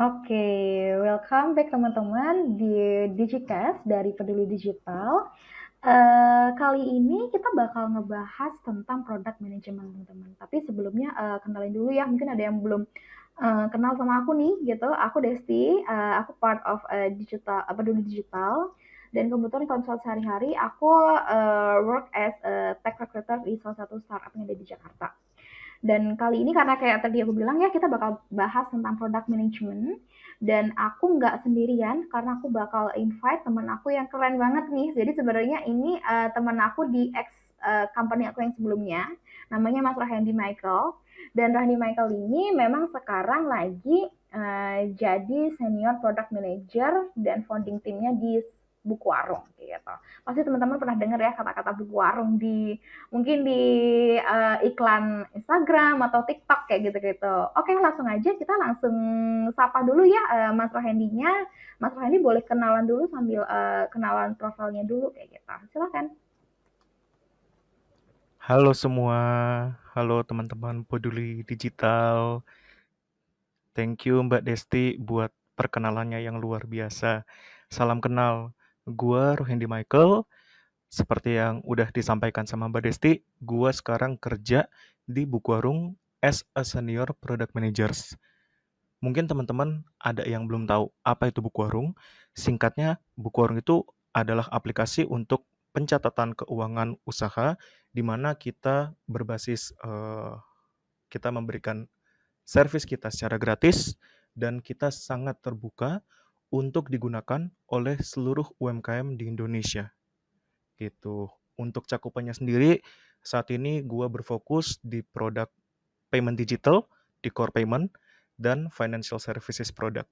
Oke, welcome back teman-teman di Digicast dari Peduli Digital. Kali ini kita bakal ngebahas tentang product management teman-teman. Tapi sebelumnya kenalin dulu ya, mungkin ada yang belum kenal sama aku nih gitu. Aku Desti, aku part of Peduli Digital. Dan kebetulan kalau misalnya sehari-hari aku work as a tech recruiter di salah satu startup yang ada di Jakarta. Dan kali ini karena kayak tadi aku bilang ya, kita bakal bahas tentang product management. Dan aku nggak sendirian, karena aku bakal invite teman aku yang keren banget nih. Jadi sebenarnya ini teman aku di company aku yang sebelumnya. Namanya Mas Rahandi Michael. Dan Rahandi Michael ini memang sekarang lagi jadi senior product manager dan founding timnya di Buku Warung gitu. Pasti teman-teman pernah dengar ya kata-kata Buku Warung di mungkin di iklan Instagram atau TikTok kayak gitu-gitu. Oke, langsung aja kita langsung sapa dulu ya Mas Rohendinya. Mas Rohendi boleh kenalan dulu sambil kenalan profilnya dulu kayak gitu. Silakan. Halo semua, halo teman-teman Peduli Digital. Thank you Mbak Desti buat perkenalannya yang luar biasa. Salam kenal, gua Rohendi Michael. Seperti yang udah disampaikan sama Mbak Desti, gua sekarang kerja di Bukwarung as a senior product managers. Mungkin teman-teman ada yang belum tahu apa itu Bukwarung. Singkatnya, Bukwarung itu adalah aplikasi untuk pencatatan keuangan usaha di mana kita berbasis kita memberikan servis kita secara gratis dan kita sangat terbuka untuk digunakan oleh seluruh UMKM di Indonesia gitu. Untuk cakupannya sendiri saat ini gua berfokus di produk payment digital, di core payment dan financial services product.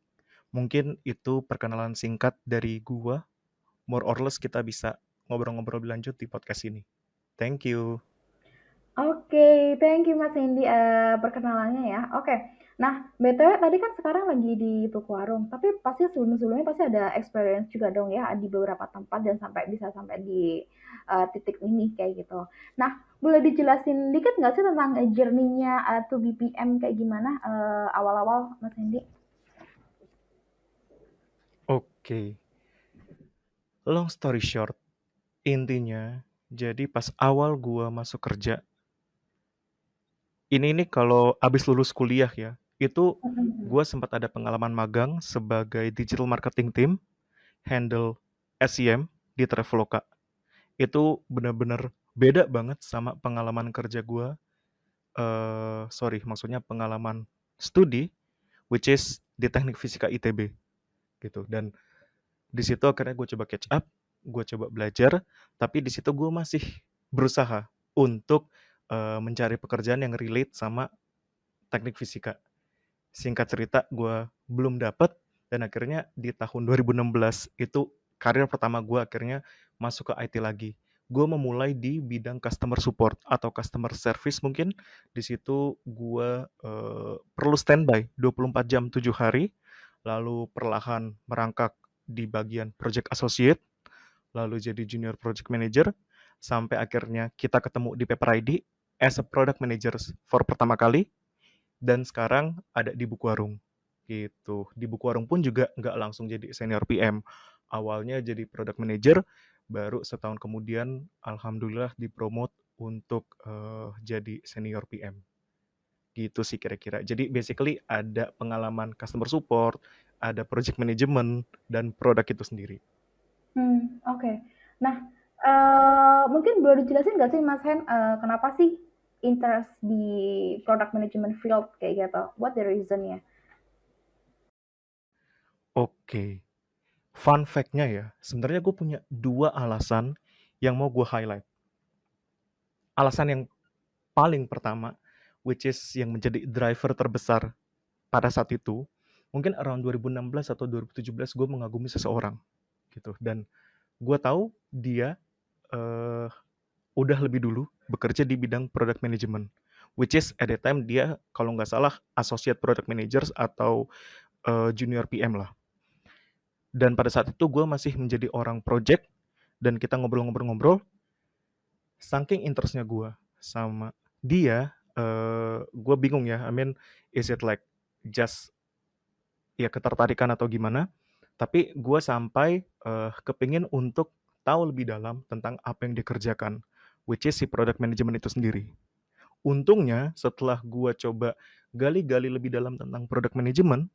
Mungkin itu perkenalan singkat dari gua. More or less kita bisa ngobrol-ngobrol lebih lanjut di podcast ini. Thank you. Oke, thank you Mas Hendy perkenalannya ya. Oke, nah BTW tadi kan sekarang lagi di Tuku Warung, tapi pasti sebelum-sebelumnya pasti ada experience juga dong ya di beberapa tempat dan sampai bisa sampai di titik ini kayak gitu. Nah, boleh dijelasin dikit nggak sih tentang journey-nya to BPM kayak gimana awal-awal Mas Hendy? Oke. Long story short, intinya jadi pas awal gua masuk kerja, ini nih kalau abis lulus kuliah ya, itu Mhm. gua sempat ada pengalaman magang sebagai digital marketing team, handle SEM di Traveloka. Itu bener-bener beda banget sama pengalaman kerja gua, sorry maksudnya pengalaman studi, which is di teknik fisika ITB gitu. Dan di situ akhirnya gue coba catch up, gue coba belajar, tapi di situ gue masih berusaha untuk mencari pekerjaan yang relate sama teknik fisika. Singkat cerita, gue belum dapet dan akhirnya di tahun 2016 itu karir pertama gue akhirnya masuk ke IT lagi. Gue memulai di bidang customer support atau customer service mungkin. Di situ gue perlu standby 24 jam 7 hari, lalu perlahan merangkak di bagian project associate, lalu jadi junior project manager, sampai akhirnya kita ketemu di Paper ID as a product manager for pertama kali, dan sekarang ada di Bukwarung gitu. Di Bukwarung pun juga nggak langsung jadi senior PM. Awalnya jadi product manager, baru setahun kemudian alhamdulillah dipromot untuk jadi senior PM. Gitu sih kira-kira. Jadi basically ada pengalaman customer support, ada project management, dan produk itu sendiri. Oke. Nah, mungkin boleh dijelasin nggak sih Mas Hen, kenapa sih interest di product management field kayak gitu? What the reason-nya? Oke, fun fact-nya ya, sebenarnya gue punya dua alasan yang mau gue highlight. Alasan yang paling pertama, which is yang menjadi driver terbesar pada saat itu, mungkin around 2016 atau 2017 gue mengagumi seseorang gitu. Dan gue tahu dia eh, udah lebih dulu bekerja di bidang product management, which is at the time dia kalau nggak salah associate product managers atau junior PM lah. Dan pada saat itu gue masih menjadi orang project dan kita ngobrol-ngobrol-ngobrol, saking interestnya gue sama dia, gue bingung ya. I mean, is it like just ya ketertarikan atau gimana, tapi gue sampai kepingin untuk tahu lebih dalam tentang apa yang dikerjakan, which is si product management itu sendiri. Untungnya setelah gue coba gali-gali lebih dalam tentang product management,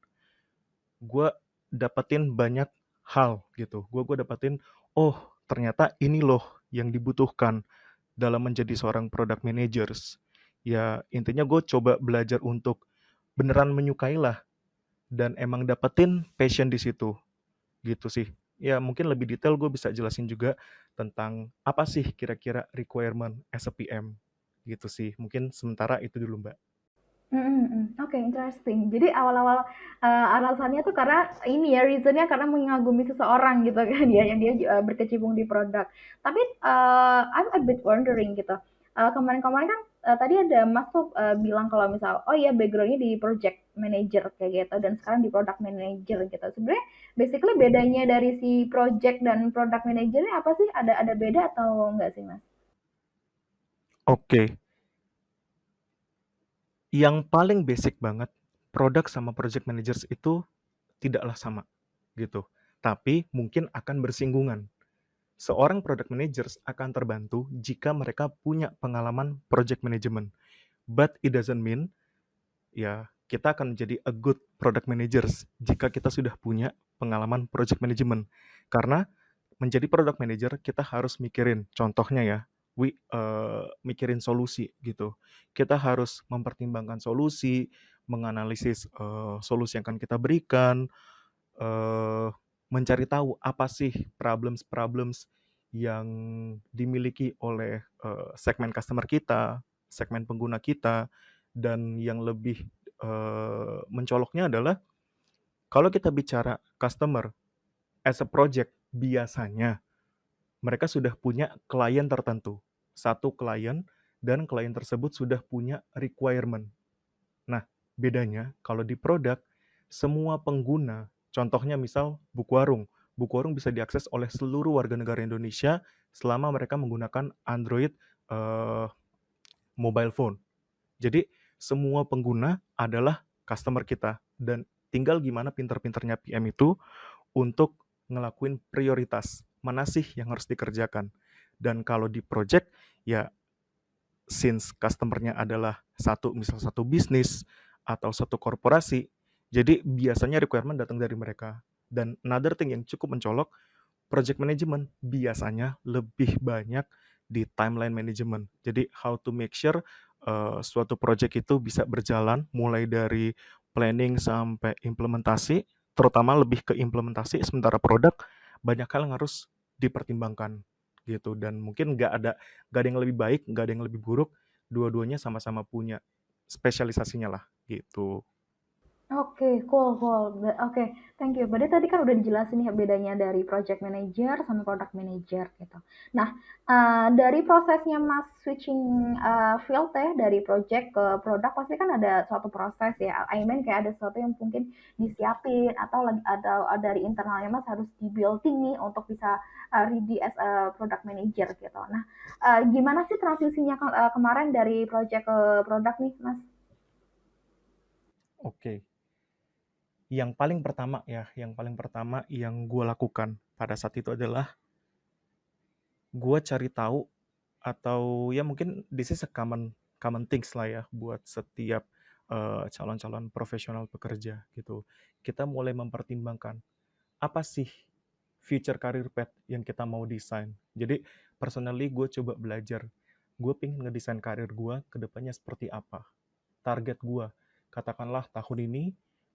gue dapetin banyak hal gitu. Gue dapetin, oh ternyata ini loh yang dibutuhkan dalam menjadi seorang product managers. Ya intinya gue coba belajar untuk beneran menyukai lah dan emang dapetin passion di situ gitu sih. Ya mungkin lebih detail gue bisa jelasin juga tentang apa sih kira-kira requirement as a PM gitu sih. Mungkin sementara itu dulu Mbak. Oke, interesting. Jadi awal-awal, alasannya tuh karena ini ya, reason-nya karena mengagumi seseorang gitu kan ya, yang dia berkecimpung di produk. Tapi, I'm a bit wondering gitu, kemarin-kemarin kan, tadi ada Mas tuh, bilang kalau misal, oh iya background-nya di project manager kayak gitu dan sekarang di product manager gitu. Sebenarnya basically bedanya dari si project dan product manager ini apa sih? Ada beda atau enggak sih, Mas? Oke, yang paling basic banget, produk sama project managers itu tidaklah sama gitu. Tapi mungkin akan bersinggungan. Seorang product managers akan terbantu jika mereka punya pengalaman project management. But it doesn't mean ya kita akan menjadi a good product managers jika kita sudah punya pengalaman project management. Karena menjadi product manager kita harus mikirin, contohnya ya, mikirin solusi gitu. Kita harus mempertimbangkan solusi, menganalisis solusi yang akan kita berikan, eh, mencari tahu apa sih problems-problems yang dimiliki oleh segmen customer kita, segmen pengguna kita, dan yang lebih mencoloknya adalah kalau kita bicara customer as a project, biasanya mereka sudah punya klien tertentu. Satu klien dan klien tersebut sudah punya requirement. Nah, bedanya kalau di produk, semua pengguna, contohnya misal buku warung. Buku warung bisa diakses oleh seluruh warga negara Indonesia selama mereka menggunakan Android eh, mobile phone. Jadi, semua pengguna adalah customer kita dan tinggal gimana pinter-pinternya PM itu untuk ngelakuin prioritas. Mana sih yang harus dikerjakan? Dan kalau di project, ya since customer-nya adalah misal satu bisnis atau satu korporasi, jadi biasanya requirement datang dari mereka. Dan another thing yang cukup mencolok, project management biasanya lebih banyak di timeline management. Jadi how to make sure suatu project itu bisa berjalan mulai dari planning sampai implementasi, terutama lebih ke implementasi, sementara produk banyak hal yang harus dipertimbangkan gitu. Dan mungkin nggak ada yang lebih baik, nggak ada yang lebih buruk, dua-duanya sama-sama punya spesialisasinya lah gitu. Oke, cool cool. Oke, thank you. Berarti tadi kan udah dijelasin ya bedanya dari project manager sama product manager gitu. Nah, dari prosesnya Mas switching, field ya dari project ke produk pasti kan ada suatu proses ya. I mean kayak ada sesuatu yang mungkin disiapin atau dari internalnya Mas harus di-building nih untuk bisa, ready as a product manager gitu. Nah, gimana sih transisinya kemarin dari project ke produk nih, Mas? Oke, yang paling pertama yang gue lakukan pada saat itu adalah gue cari tahu atau ya mungkin this is a common common things lah ya buat setiap calon-calon profesional pekerja gitu. Kita mulai mempertimbangkan apa sih future career path yang kita mau desain. Jadi personally gue coba belajar. Gue pengen ngedesain karir gue ke depannya seperti apa. Target gue, katakanlah tahun ini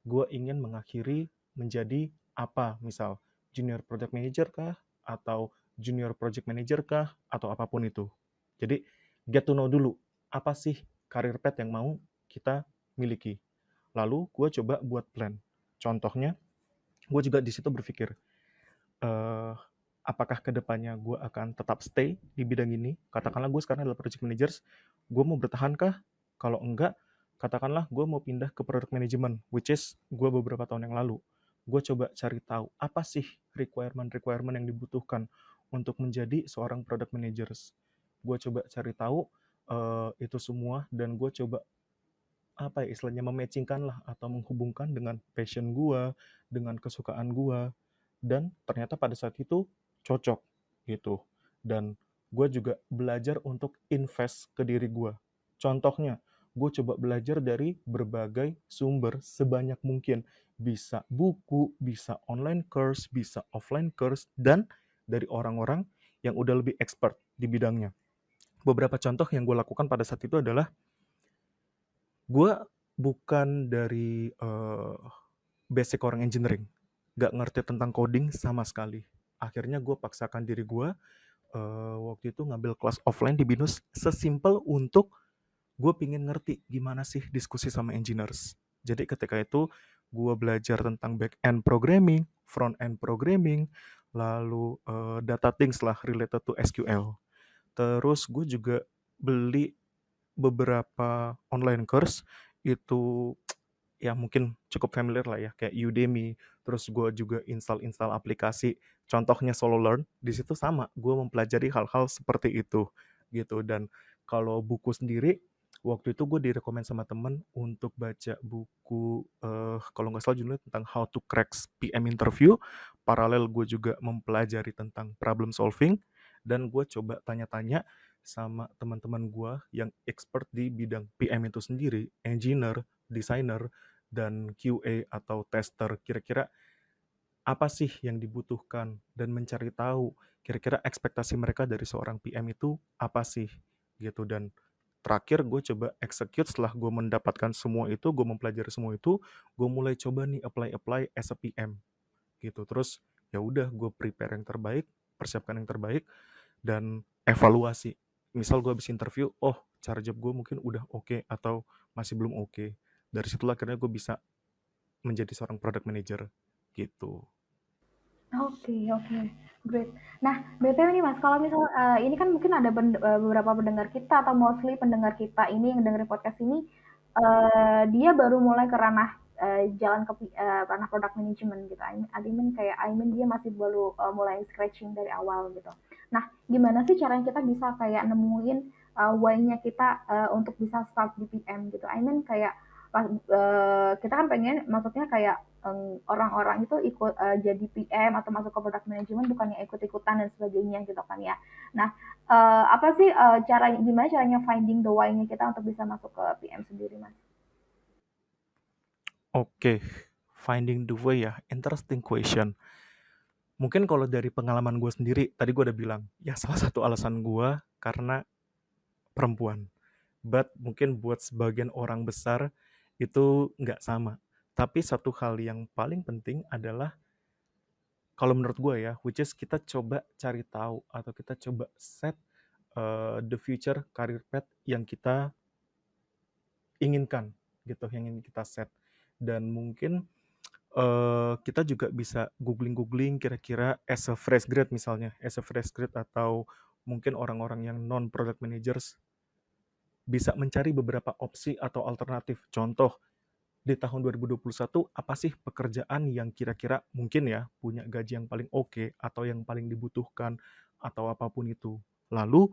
gue ingin mengakhiri menjadi apa, misal junior project manager kah, atau junior project manager kah, atau apapun itu. Jadi get to know dulu, apa sih career path yang mau kita miliki. Lalu gue coba buat plan. Contohnya, gue juga di situ berpikir, eh, apakah kedepannya gue akan tetap stay di bidang ini? Katakanlah gue sekarang adalah project manager, gue mau bertahankah? Kalau enggak, katakanlah gue mau pindah ke product management, which is gue beberapa tahun yang lalu. Gue coba cari tahu apa sih requirement-requirement yang dibutuhkan untuk menjadi seorang product manager. Gue coba cari tahu itu semua dan gue coba apa ya istilahnya mematchingkan lah atau menghubungkan dengan passion gua, dengan kesukaan gua, dan ternyata pada saat itu cocok gitu. Dan gue juga belajar untuk invest ke diri gue. Contohnya, gue coba belajar dari berbagai sumber sebanyak mungkin. Bisa buku, bisa online course, bisa offline course, dan dari orang-orang yang udah lebih expert di bidangnya. Beberapa contoh yang gue lakukan pada saat itu adalah gue bukan dari basic orang engineering, gak ngerti tentang coding sama sekali. Akhirnya gue paksakan diri gue waktu itu ngambil kelas offline di BINUS sesimpel untuk gue pingin ngerti gimana sih diskusi sama engineers. Jadi ketika itu gue belajar tentang back end programming, front end programming, lalu data things lah related to SQL. Terus gue juga beli beberapa online course itu ya mungkin cukup familiar lah ya kayak Udemy. Terus gue juga install aplikasi contohnya Solo Learn. Di situ sama gue mempelajari hal-hal seperti itu gitu. Dan kalau buku sendiri waktu itu gue direkomend sama temen untuk baca buku kalau nggak salah judulnya tentang How to Crack PM Interview. Paralel gue juga mempelajari tentang problem solving dan gue coba tanya-tanya sama teman-teman gue yang expert di bidang PM itu sendiri, engineer, designer, dan QA atau tester. Kira-kira apa sih yang dibutuhkan dan mencari tahu kira-kira ekspektasi mereka dari seorang PM itu apa sih gitu. Dan terakhir gue coba execute setelah gue mendapatkan semua itu, gue mempelajari semua itu, gue mulai coba nih apply as a PM gitu. Terus ya udah gue prepare yang terbaik, persiapkan yang terbaik, dan evaluasi. Misal gue habis interview, oh cara job gue mungkin udah oke atau masih belum oke. Dari situlah akhirnya gue bisa menjadi seorang product manager gitu. Oke oke, great. Nah, BTW nih Mas, kalau misal, ini kan mungkin ada beberapa pendengar kita atau mostly pendengar kita ini yang dengerin podcast ini, dia baru mulai ke ranah, jalan ke ranah product management gitu. I mean dia masih baru, mulai scratching dari awal gitu. Nah, gimana sih caranya kita bisa kayak nemuin, why-nya kita, untuk bisa start di PM gitu? I mean kayak kita kan pengen maksudnya kayak orang-orang itu ikut jadi PM atau masuk ke product management bukannya ikut-ikutan dan sebagainya gitu kan ya. Nah, apa sih gimana caranya finding the why-nya kita untuk bisa masuk ke PM sendiri, Mas? Oke, finding the way ya, interesting question. Mungkin kalau dari pengalaman gue sendiri, tadi gue udah bilang, ya salah satu alasan gue karena perempuan. But mungkin buat sebagian orang besar itu nggak sama. Tapi satu hal yang paling penting adalah kalau menurut gue ya, which is kita coba cari tahu atau kita coba set the future career path yang kita inginkan gitu, yang ingin kita set. Dan mungkin kita juga bisa googling-googling kira-kira as a fresh grade misalnya, as a fresh grade atau mungkin orang-orang yang non product managers bisa mencari beberapa opsi atau alternatif. Contoh, di tahun 2021 apa sih pekerjaan yang kira-kira mungkin ya punya gaji yang paling oke atau yang paling dibutuhkan atau apapun itu. Lalu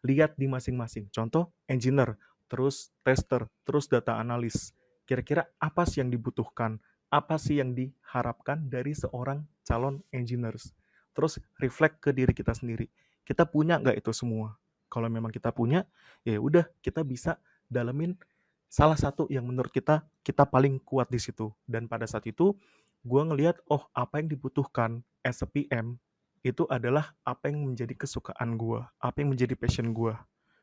lihat di masing-masing. Contoh engineer, terus tester, terus data analis. Kira-kira apa sih yang dibutuhkan? Apa sih yang diharapkan dari seorang calon engineers? Terus reflect ke diri kita sendiri. Kita punya nggak itu semua? Kalau memang kita punya, ya udah kita bisa dalemin salah satu yang menurut kita paling kuat di situ. Dan pada saat itu gue ngelihat oh apa yang dibutuhkan as a PM itu adalah apa yang menjadi kesukaan gue, apa yang menjadi passion gue.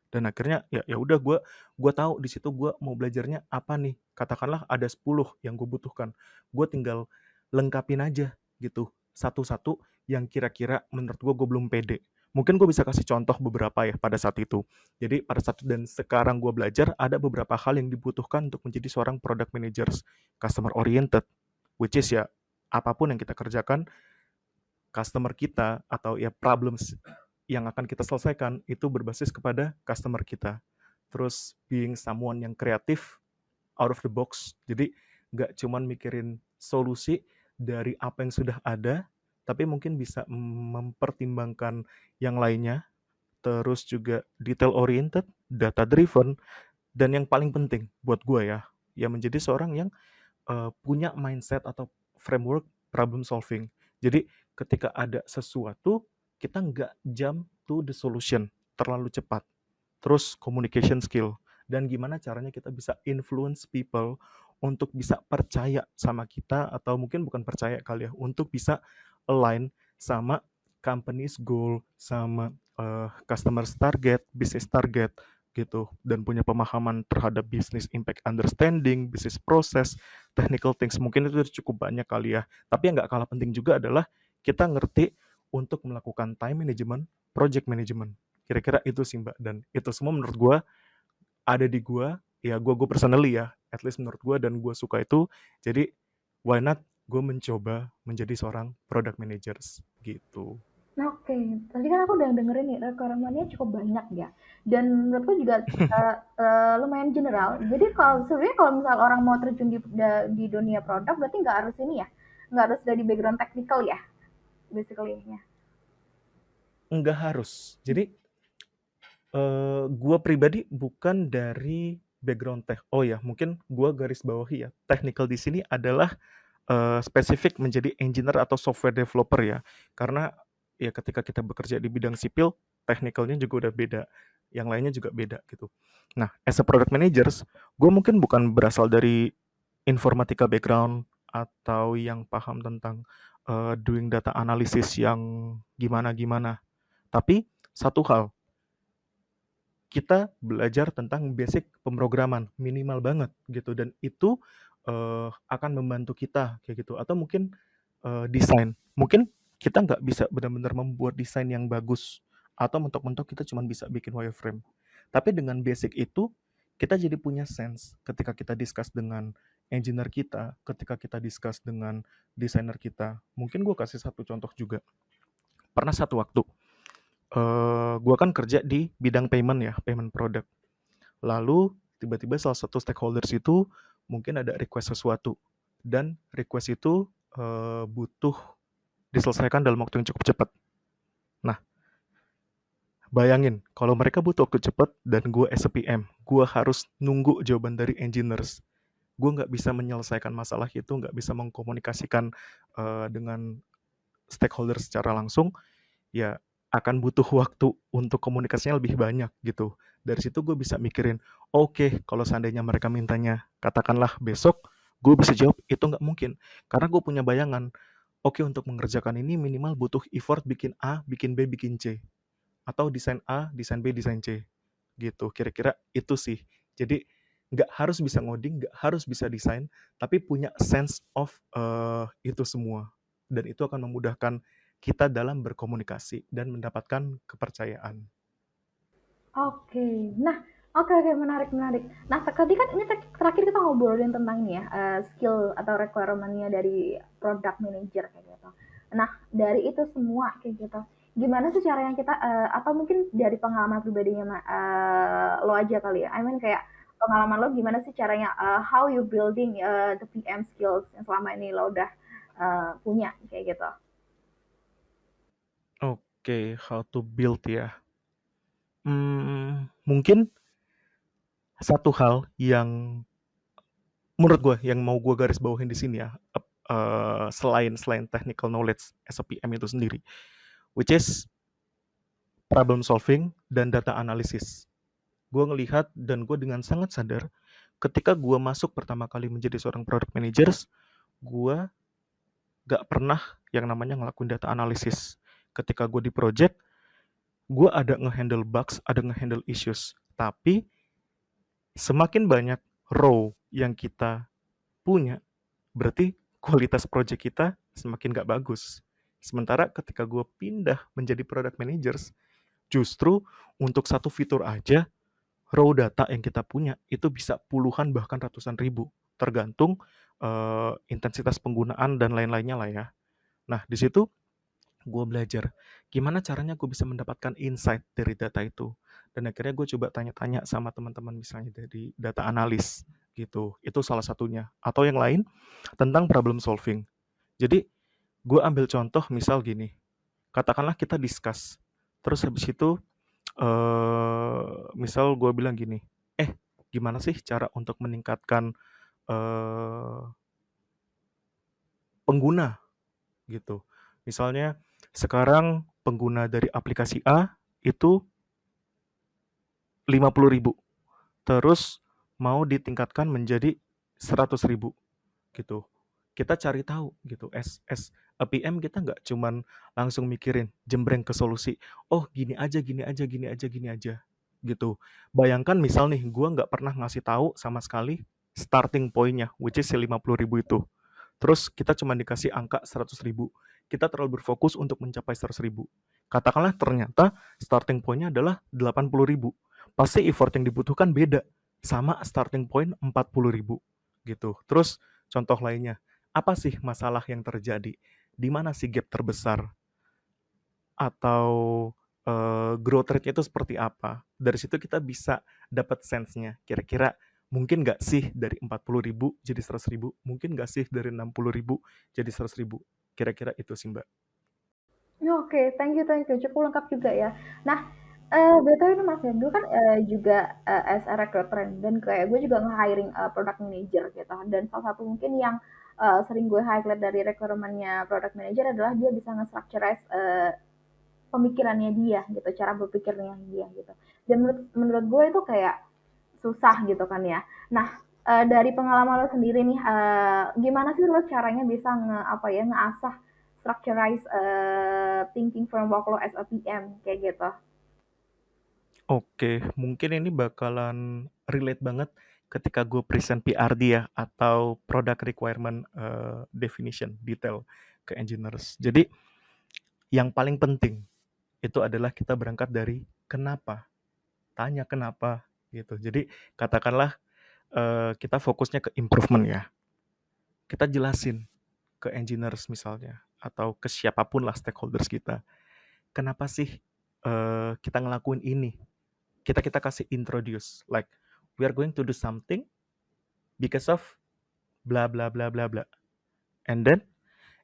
Dan akhirnya ya udah gue tahu di situ gue mau belajarnya apa nih. Katakanlah ada 10 yang gue butuhkan. Gue tinggal lengkapin aja gitu. Satu-satu yang kira-kira menurut gue belum pede. Mungkin gue bisa kasih contoh beberapa ya pada saat itu. Jadi pada saat dan sekarang gue belajar ada beberapa hal yang dibutuhkan untuk menjadi seorang product manager, customer oriented, which is ya apapun yang kita kerjakan, customer kita atau ya problems yang akan kita selesaikan itu berbasis kepada customer kita. Terus being someone yang kreatif, out of the box. Jadi nggak cuman mikirin solusi dari apa yang sudah ada, tapi mungkin bisa mempertimbangkan yang lainnya. Terus juga detail oriented, data driven, dan yang paling penting buat gue ya, ya menjadi seorang yang punya mindset atau framework problem solving. Jadi ketika ada sesuatu, kita nggak jump to the solution terlalu cepat. Terus communication skill, dan gimana caranya kita bisa influence people untuk bisa percaya sama kita, atau mungkin bukan percaya kali ya, untuk bisa align sama company's goal, sama customers target, business target gitu, dan punya pemahaman terhadap business impact understanding, business process, technical things. Mungkin itu cukup banyak kali ya. Tapi yang nggak kalah penting juga adalah kita ngerti untuk melakukan time management, project management. Kira-kira itu sih Mbak, dan itu semua menurut gue ada di gue, ya gue personally ya, at least menurut gue, dan gue suka itu. Jadi why not gue mencoba menjadi seorang product managers gitu. Nah, oke, tadi kan aku udah dengerin nih requirement-nya cukup banyak ya. Dan menurutku juga lumayan general. Jadi kalau sebenarnya kalau misal orang mau terjun di dunia produk berarti nggak harus ini ya, nggak harus dari background technical ya, basically ya. Nggak harus. Jadi gue pribadi bukan dari background tech. Oh ya, mungkin gue garis bawahi ya. Technical di sini adalah spesifik menjadi engineer atau software developer ya. Karena ya ketika kita bekerja di bidang sipil, technicalnya juga udah beda. Yang lainnya juga beda gitu. Nah, as a product managers, gue mungkin bukan berasal dari informatika background atau yang paham tentang doing data analysis yang gimana-gimana. Tapi satu hal, kita belajar tentang basic pemrograman minimal banget gitu, dan itu akan membantu kita kayak gitu. Atau mungkin desain, mungkin kita nggak bisa benar-benar membuat desain yang bagus, atau mentok-mentok kita cuma bisa bikin wireframe, tapi dengan basic itu kita jadi punya sense ketika kita discuss dengan engineer kita, ketika kita discuss dengan desainer kita. Mungkin gue kasih satu contoh juga. Pernah satu waktu gue kan kerja di bidang payment ya, payment product. Lalu tiba-tiba salah satu stakeholders itu mungkin ada request sesuatu, dan request itu butuh diselesaikan dalam waktu yang cukup cepat. Nah, bayangin kalau mereka butuh waktu cepat dan gue as a PM, gue harus nunggu jawaban dari engineers. Gue nggak bisa menyelesaikan masalah itu, nggak bisa mengkomunikasikan dengan stakeholder secara langsung, ya akan butuh waktu untuk komunikasinya lebih banyak gitu. Dari situ gue bisa mikirin, oke, kalau seandainya mereka mintanya katakanlah besok, gue bisa jawab itu nggak mungkin. Karena gue punya bayangan, oke, untuk mengerjakan ini minimal butuh effort bikin A, bikin B, bikin C. Atau desain A, desain B, desain C. Gitu, kira-kira itu sih. Jadi nggak harus bisa ngoding, nggak harus bisa desain, tapi punya sense of itu semua. Dan itu akan memudahkan kita dalam berkomunikasi dan mendapatkan kepercayaan. Oke, nah, oke, menarik menarik. Nah, tadi kan ini terakhir kita ngobrolin tentang ini ya, skill atau requirement-nya dari product manager kayak gitu. Nah, dari itu semua kayak gitu, gimana sih cara yang kita, atau mungkin dari pengalaman pribadinya lo aja kali ya, I mean kayak pengalaman lo gimana sih caranya, how you building the PM skills yang selama ini lo udah punya kayak gitu. Oke, how to build ya. Mungkin satu hal yang menurut gue yang mau gue garis bawahin di sini ya, selain technical knowledge as a PM itu sendiri, which is problem solving dan data analysis. Gue ngelihat dan gue dengan sangat sadar ketika gue masuk pertama kali menjadi seorang product manager, gue gak pernah yang namanya ngelakuin data analysis. Ketika gue di project, gue ada ngehandle bugs, ada ngehandle issues. Tapi semakin banyak row yang kita punya, berarti kualitas project kita semakin gak bagus. Sementara ketika gue pindah menjadi product managers, justru untuk satu fitur aja, raw data yang kita punya itu bisa puluhan bahkan ratusan ribu, tergantung intensitas penggunaan dan lain-lainnya lah ya. Nah, di situ gue belajar gimana caranya gue bisa mendapatkan insight dari data itu. Dan akhirnya gue coba tanya-tanya sama teman-teman misalnya dari data analis gitu. Itu salah satunya. Atau yang lain tentang problem solving. Jadi gue ambil contoh misal gini. Katakanlah kita discuss. Terus habis itu misal gue bilang gini, gimana sih cara untuk meningkatkan eee, pengguna gitu. Misalnya sekarang pengguna dari aplikasi A itu 50.000, terus mau ditingkatkan menjadi 100.000 gitu. Kita cari tahu gitu. As a PM kita nggak cuman langsung mikirin jembreng ke solusi. Oh gini aja, gini aja, gini aja, gini aja gitu. Bayangkan misal nih, gua nggak pernah ngasih tahu sama sekali starting point-nya, which is 50.000 itu. Terus kita cuma dikasih angka 100.000. Kita terlalu berfokus untuk mencapai 100.000. Katakanlah ternyata starting point-nya adalah 80.000. Pasti effort yang dibutuhkan beda sama starting point 40.000 gitu. Terus contoh lainnya, apa sih masalah yang terjadi? Di mana sih gap terbesar? Atau growth rate itu seperti apa? Dari situ kita bisa dapat sense-nya. Kira-kira mungkin nggak sih dari 40.000 jadi 100.000? Mungkin nggak sih dari 60.000 jadi 100.000? Kira-kira itu sih Mbak. Oke, thank you, cukup lengkap juga ya. Nah, BTW ini Mas Hendro kan, juga, as a recruiter dan kayak gue juga nge-hiring, product manager gitu, dan salah satu mungkin yang, sering gue highlight dari requirement-nya product manager adalah dia bisa nge-structurize, pemikirannya dia gitu, cara berpikirnya dia gitu. Dan menurut menurut gue itu kayak susah gitu kan ya. Nah, dari pengalaman lo sendiri nih, gimana sih lo caranya bisa apa ya, ngeasah structurize thinking framework lo as a PM kayak gitu? Oke, mungkin ini bakalan relate banget ketika gue present PRD ya, atau Product Requirement Definition, detail ke engineers. Jadi yang paling penting itu adalah kita berangkat dari kenapa, tanya kenapa gitu. Jadi katakanlah kita fokusnya ke improvement ya. Kita jelasin ke engineers misalnya atau ke siapapun lah stakeholders kita. Kenapa sih kita ngelakuin ini? Kita kasih introduce like we are going to do something because of bla bla bla bla bla. And then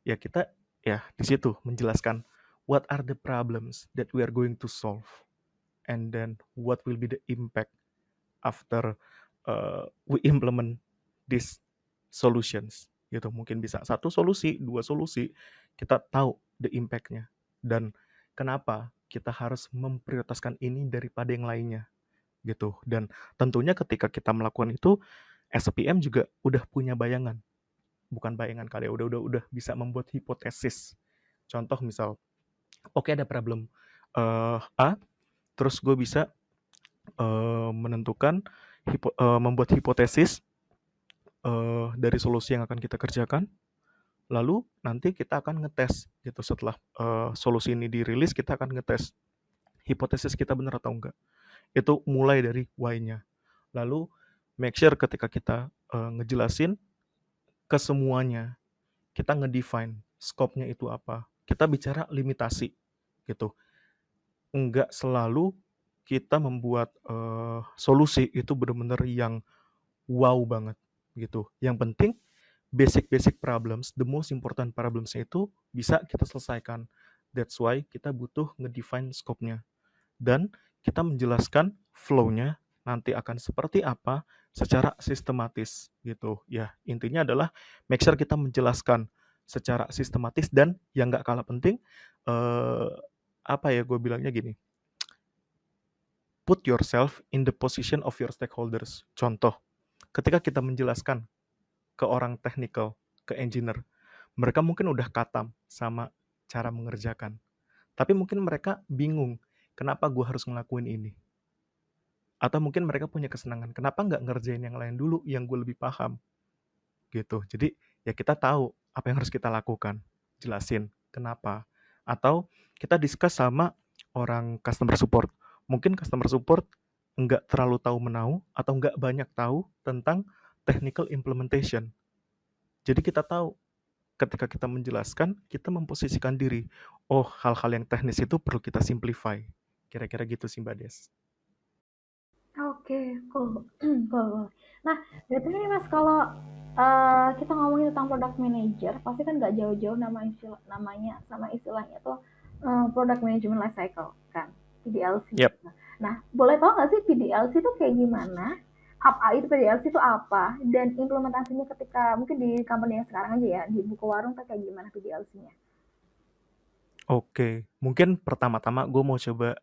ya kita ya di situ menjelaskan what are the problems that we are going to solve and then what will be the impact after we implement these solutions gitu. Mungkin bisa satu solusi, dua solusi, kita tahu the impact-nya dan kenapa kita harus memprioritaskan ini daripada yang lainnya gitu. Dan tentunya ketika kita melakukan itu as a PM juga udah punya bayangan, bukan bayangan kali ya, udah bisa membuat hipotesis. Contoh misal, oke ada problem A, terus gue bisa menentukan membuat hipotesis dari solusi yang akan kita kerjakan. Lalu nanti kita akan ngetes gitu setelah solusi ini dirilis, kita akan ngetes hipotesis kita benar atau enggak. Itu mulai dari why-nya. Lalu make sure ketika kita ngejelasin ke semuanya, kita ngedefine scope-nya itu apa. Kita bicara limitasi gitu. Enggak selalu kita membuat solusi itu benar-benar yang wow banget gitu. Yang penting basic problems, the most important problems itu bisa kita selesaikan. That's why kita butuh ngedefine scope-nya. Dan kita menjelaskan flow-nya nanti akan seperti apa secara sistematis gitu. Ya, intinya adalah make sure kita menjelaskan secara sistematis dan yang nggak kalah penting, eh, apa ya gue bilangnya gini, put yourself in the position of your stakeholders. Contoh, ketika kita menjelaskan ke orang technical, ke engineer, mereka mungkin udah katam sama cara mengerjakan. Tapi mungkin mereka bingung, kenapa gue harus ngelakuin ini? Atau mungkin mereka punya kesenangan, kenapa nggak ngerjain yang lain dulu yang gue lebih paham? Gitu. Jadi ya kita tahu apa yang harus kita lakukan. Jelasin kenapa. Atau kita discuss sama orang customer support. Mungkin customer support nggak terlalu tahu menau atau nggak banyak tahu tentang technical implementation. Jadi kita tahu ketika kita menjelaskan, kita memposisikan diri. Oh, hal-hal yang teknis itu perlu kita simplify. Kira-kira gitu sih Mbak Des. Oke, cool. Cool. Nah, berarti ini Mas kalau kita ngomongin tentang product manager, pasti kan nggak jauh-jauh namanya sama istilahnya tuh product management life cycle kan, PDLC. Yap. Nah, boleh tahu nggak sih PDLC itu kayak gimana? Apa itu PDLC itu apa? Dan implementasinya ketika mungkin di company yang sekarang aja ya, di buku warung tuh kayak gimana PDLC-nya? Oke, mungkin pertama-tama gue mau coba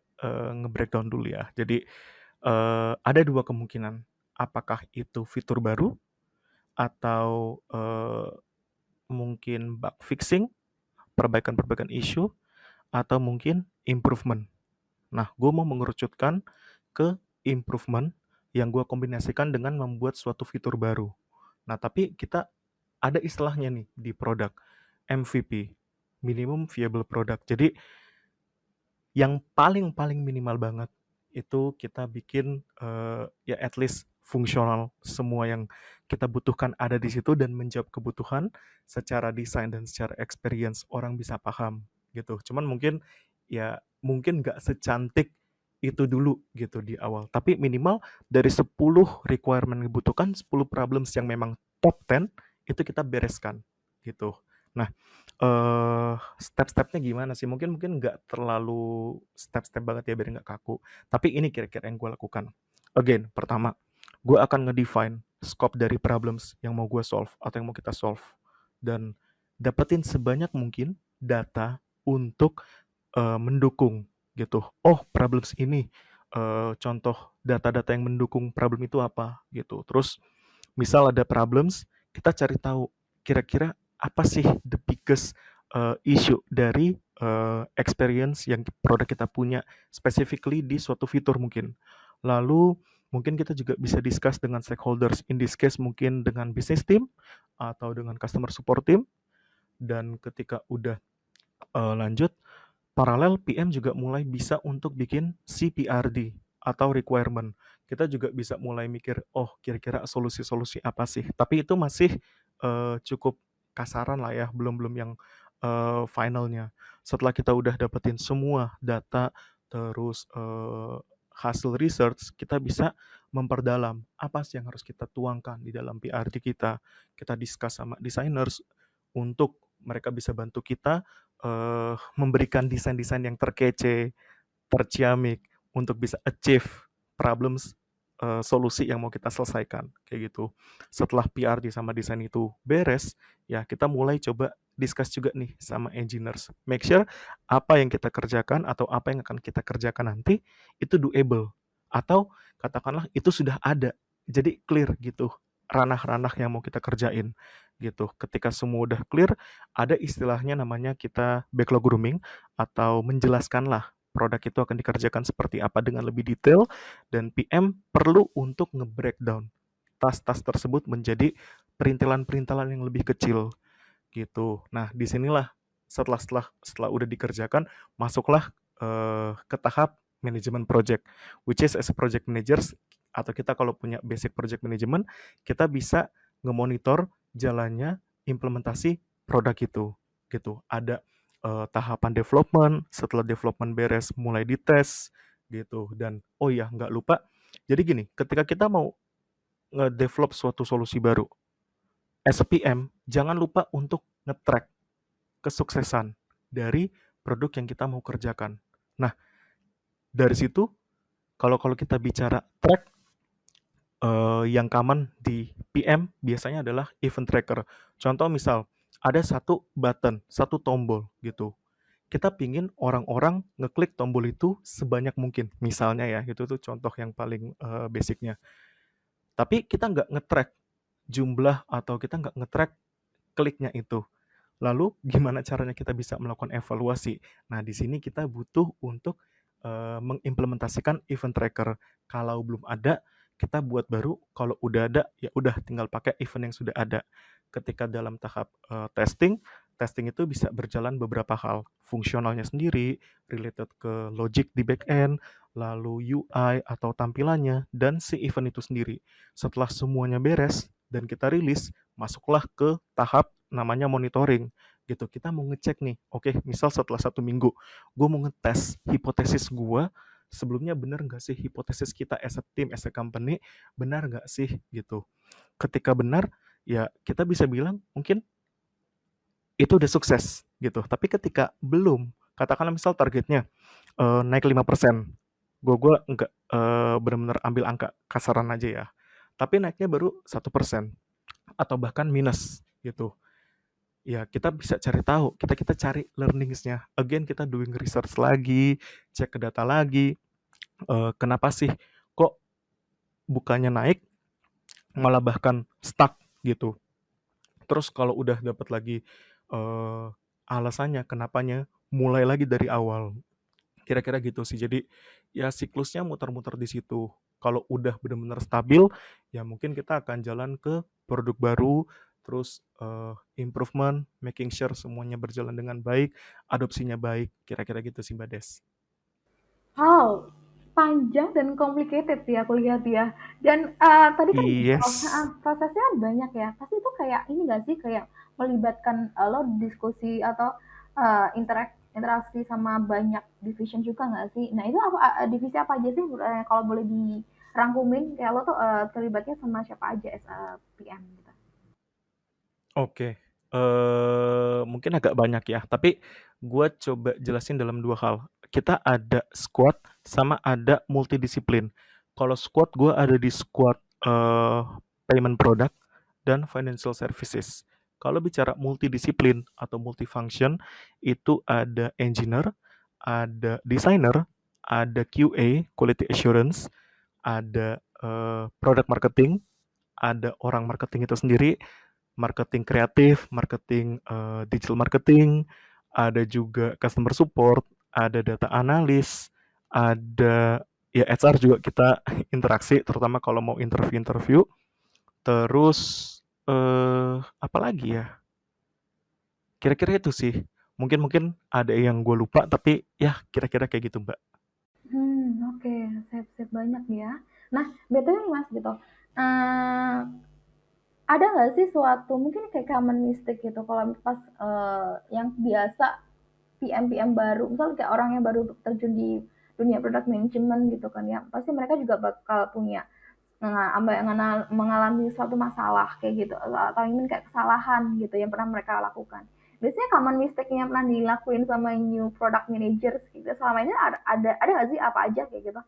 nge-breakdown dulu ya. Jadi ada dua kemungkinan. Apakah itu fitur baru atau mungkin bug fixing, perbaikan-perbaikan isu, atau mungkin improvement. Nah, gue mau mengerucutkan ke improvement yang gue kombinasikan dengan membuat suatu fitur baru. Nah, tapi kita ada istilahnya nih di produk, MVP, minimum viable product. Jadi yang paling-paling minimal banget itu kita bikin ya at least fungsional, semua yang kita butuhkan ada di situ dan menjawab kebutuhan secara desain dan secara experience orang bisa paham gitu. Cuman mungkin ya mungkin nggak secantik itu dulu gitu di awal. Tapi minimal dari 10 requirement yang dibutuhkan, 10 problems yang memang top 10 itu kita bereskan gitu. Nah, step-stepnya gimana sih? Mungkin mungkin nggak terlalu step-step banget ya biar nggak kaku. Tapi ini kira-kira yang gue lakukan. Again, pertama, gue akan ngedefine scope dari problems yang mau gue solve atau yang mau kita solve. Dan dapetin sebanyak mungkin data untuk mendukung gitu. Oh, problems ini, contoh data-data yang mendukung problem itu apa gitu. Terus misal ada problems, kita cari tahu kira-kira apa sih the biggest issue dari experience yang produk kita punya specifically di suatu fitur mungkin. Lalu mungkin kita juga bisa discuss dengan stakeholders, in this case mungkin dengan business team atau dengan customer support team, dan ketika udah lanjut, paralel PM juga mulai bisa untuk bikin CPRD atau requirement. Kita juga bisa mulai mikir, oh kira-kira solusi-solusi apa sih? Tapi itu masih cukup kasaran lah ya, belum-belum yang finalnya. Setelah kita udah dapetin semua data, terus hasil research, kita bisa memperdalam apa sih yang harus kita tuangkan di dalam PRD kita. Kita discuss sama designers untuk mereka bisa bantu kita memberikan desain-desain yang terkece, terciamik untuk bisa achieve problems solusi yang mau kita selesaikan kayak gitu. Setelah PRD sama desain itu beres, ya kita mulai coba discuss juga nih sama engineers. Make sure apa yang kita kerjakan atau apa yang akan kita kerjakan nanti itu doable atau katakanlah itu sudah ada. Jadi clear gitu ranah-ranah yang mau kita kerjain gitu. Ketika semua udah clear, ada istilahnya namanya kita backlog grooming atau menjelaskanlah produk itu akan dikerjakan seperti apa dengan lebih detail, dan PM perlu untuk nge-breakdown tas-tas tersebut menjadi perintilan-perintilan yang lebih kecil gitu. Nah, disinilah setelah udah dikerjakan, masuklah ke tahap manajemen project, which is as a project managers atau kita kalau punya basic project management, kita bisa ngemonitor jalannya implementasi produk itu gitu. Ada tahapan development, setelah development beres mulai dites gitu. Dan oh iya nggak lupa, jadi gini, ketika kita mau nge-develop suatu solusi baru, as a PM jangan lupa untuk nge-track kesuksesan dari produk yang kita mau kerjakan. Nah, dari situ kalau kalau kita bicara track, yang common di PM biasanya adalah event tracker. Contoh misal ada satu button, satu tombol gitu. Kita pingin orang-orang ngeklik tombol itu sebanyak mungkin. Misalnya ya, itu tuh contoh yang paling basicnya. Tapi kita nggak nge-track jumlah atau kita nggak nge-track kliknya itu. Lalu gimana caranya kita bisa melakukan evaluasi? Nah, di sini kita butuh untuk mengimplementasikan event tracker. Kalau belum ada, kita buat baru. Kalau udah ada, ya udah tinggal pakai event yang sudah ada. Ketika dalam tahap testing, testing itu bisa berjalan beberapa hal. Fungsionalnya sendiri, related ke logic di back-end, lalu UI atau tampilannya, dan si event itu sendiri. Setelah semuanya beres dan kita rilis, masuklah ke tahap namanya monitoring gitu. Kita mau ngecek nih, oke, misal setelah 1 minggu, gue mau ngetes hipotesis gue sebelumnya benar nggak sih hipotesis kita as a team, as a company, benar nggak sih gitu. Ketika benar, ya kita bisa bilang mungkin itu udah sukses gitu. Tapi ketika belum, katakanlah misal targetnya naik 5%, gue nggak benar-benar ambil angka kasaran aja ya. tapi naiknya baru 1% atau bahkan minus gitu. Ya kita bisa cari tahu, kita cari learnings-nya. Again kita doing research lagi, cek ke data lagi, kenapa sih kok bukannya naik, malah bahkan stuck gitu. Terus kalau udah dapat lagi alasannya kenapanya, mulai lagi dari awal. Kira-kira gitu sih. Jadi ya siklusnya muter-muter di situ. Kalau udah benar-benar stabil, ya mungkin kita akan jalan ke produk baru, terus improvement, making sure semuanya berjalan dengan baik, adopsinya baik. Kira-kira gitu sih Mbak Des. Wow, panjang dan complicated sih aku lihat ya. Dan tadi kan Yes. prosesnya banyak ya. Pasti itu kayak ini nggak sih kayak melibatkan lo diskusi atau interaksi sama banyak division juga nggak sih? Nah itu apa divisi apa aja sih kalau boleh dirangkumin kayak lo tuh terlibatnya sama siapa aja as a PM gitu? Oke, mungkin agak banyak ya, tapi gue coba jelasin dalam 2 hal. Kita ada squad sama ada multidisiplin. Kalau squad gue ada di squad, payment product dan financial services. Kalau bicara multidisiplin atau multifunction, itu ada engineer, ada designer, ada QA, quality assurance, ada, product marketing, ada orang marketing itu sendiri, marketing kreatif, marketing digital marketing, ada juga customer support, ada data analis, ada ya HR juga kita interaksi terutama kalau mau interview-interview. Terus apa lagi ya? Kira-kira itu sih. Mungkin mungkin ada yang gue lupa tapi ya kira-kira kayak gitu, Mbak. Oke, sip-sip banyak ya. Nah, BTW nih Mas gitu, eee, ada nggak sih suatu mungkin kayak common mistake gitu kalau pas, yang biasa PM-PM baru, misal kayak orang yang baru terjun di dunia product management gitu kan ya, pasti mereka juga bakal punya mengalami suatu masalah kayak gitu atau ingin kayak kesalahan gitu yang pernah mereka lakukan. Biasanya common mistake yang pernah dilakuin sama new product managers gitu selama ini ada nggak sih apa aja kayak gitu?